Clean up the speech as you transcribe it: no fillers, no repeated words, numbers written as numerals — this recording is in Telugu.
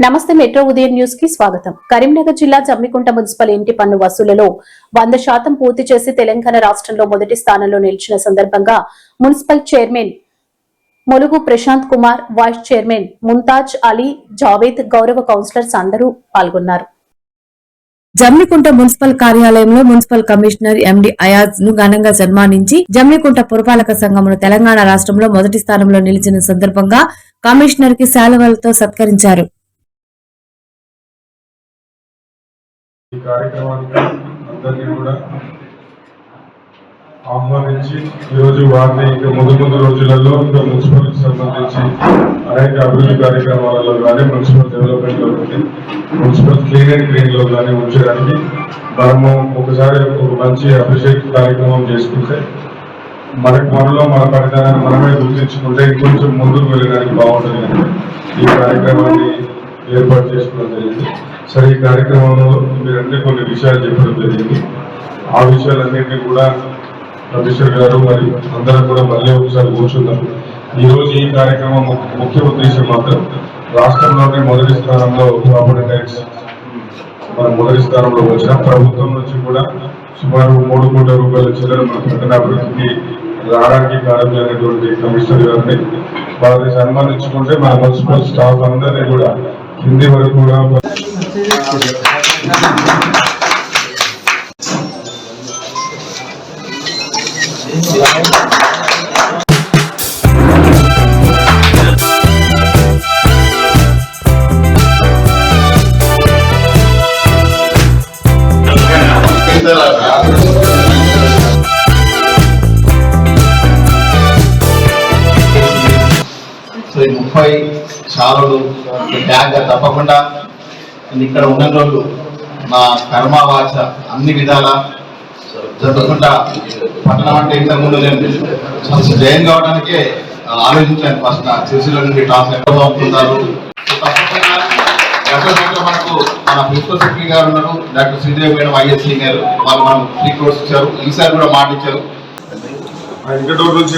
నమస్తే మెట్రో ఉదయం న్యూస్ కి స్వాగతం. కరీంనగర్ జిల్లా జమ్మికుంట మున్సిపల్ ఇంటి పన్ను వసూలులో 100% పూర్తి చేసి తెలంగాణ రాష్ట్రంలో మొదటి స్థానంలో నిలిచిన సందర్భంగా municipal chairman Mulugu Prashanth Kumar, vice chairman Mumtaz Ali, Javed, గౌరవ కౌన్సిలర్స్ అందరూ పాల్గొన్నారు. జమ్మికుంట మున్సిపల్ కార్యాలయంలో మున్సిపల్ కమిషనర్ ఎండి అయాజ్ ను ఘనంగా సన్మానించి జమ్మికుంట పురపాలక సంఘమును తెలంగాణ రాష్ట్రంలో మొదటి స్థానంలో నిలిచిన సందర్భంగా కమిషనర్ కి శాలువలతో సత్కరించారు. ఈ కార్యక్రమానికి అందరినీ కూడా ఆహ్వానించి ఈరోజు వారిని ఇంకా ముందు రోజులలో ఇంకా మున్సిపల్కి సంబంధించి అనేక అభివృద్ధి కార్యక్రమాలలో కానీ మున్సిపల్ డెవలప్మెంట్లో కానీ మున్సిపల్ క్లీన్ అండ్ గ్రీన్లో కానీ ఉంచడానికి మనము ఒకసారి ఒక మంచి అభిషేక్ కార్యక్రమం చేసుకుంటే మనలో మన పనితనాన్ని మనమే గుర్తించుకుంటే ఇంకొంచెం ముందుకు వెళ్ళడానికి బాగుంటుంది కనుక ఈ కార్యక్రమాన్ని ఏర్పాటు చేసుకోవడం జరిగింది. సరే, ఈ కార్యక్రమంలో మీరంటే కొన్ని విషయాలు చెప్పడం జరిగింది. ఆ విషయాలన్నింటినీ కూడా కమిషనర్ గారు మరి అందరం కూడా మళ్ళీ ఒకసారి కూర్చున్నారు. ఈరోజు ఈ కార్యక్రమం ముఖ్య ఉద్దేశం మాత్రం రాష్ట్రంలోనే మొదటి స్థానంలో ప్రాపర్టీ ట్యాక్స్ మనం మొదటి స్థానంలో వచ్చిన ప్రభుత్వం నుంచి కూడా సుమారు 3 కోట్ల రూపాయల చిల్లర మన పట్టణ అభివృద్ధికి రావడానికి కారణమైనటువంటి కమిషనర్ గారిని వారిని సన్మానించుకుంటే మన మున్సిపల్ స్టాఫ్ అందరినీ కూడా కింది వరకు కూడా సో ఈ 30 చాలలు ట్యాగ్ తప్పకుండా ఇక్కడ ఉన్న రోజు మా కర్మవాచ అన్ని విధాలా జరగకుండా పట్టణం అంటే ఇంతకుముందు నేను జయం కావడానికే ఆలోచించాను. ఫస్ట్ నా సిరిసిల్ల నుండి టాప్ ఎక్కువగా ఉంటున్నారు. తప్పకుండా గతంలో మనకు మన ప్రిన్సిపల్ సెక్రటరీ గారు ఉన్నారు, డాక్టర్ శ్రీదేవి మేడం ఐఎస్సీ గారు, వాళ్ళు మనం 3 crores ఇచ్చారు. ఈసారి కూడా మాట ఇచ్చారు. నుంచి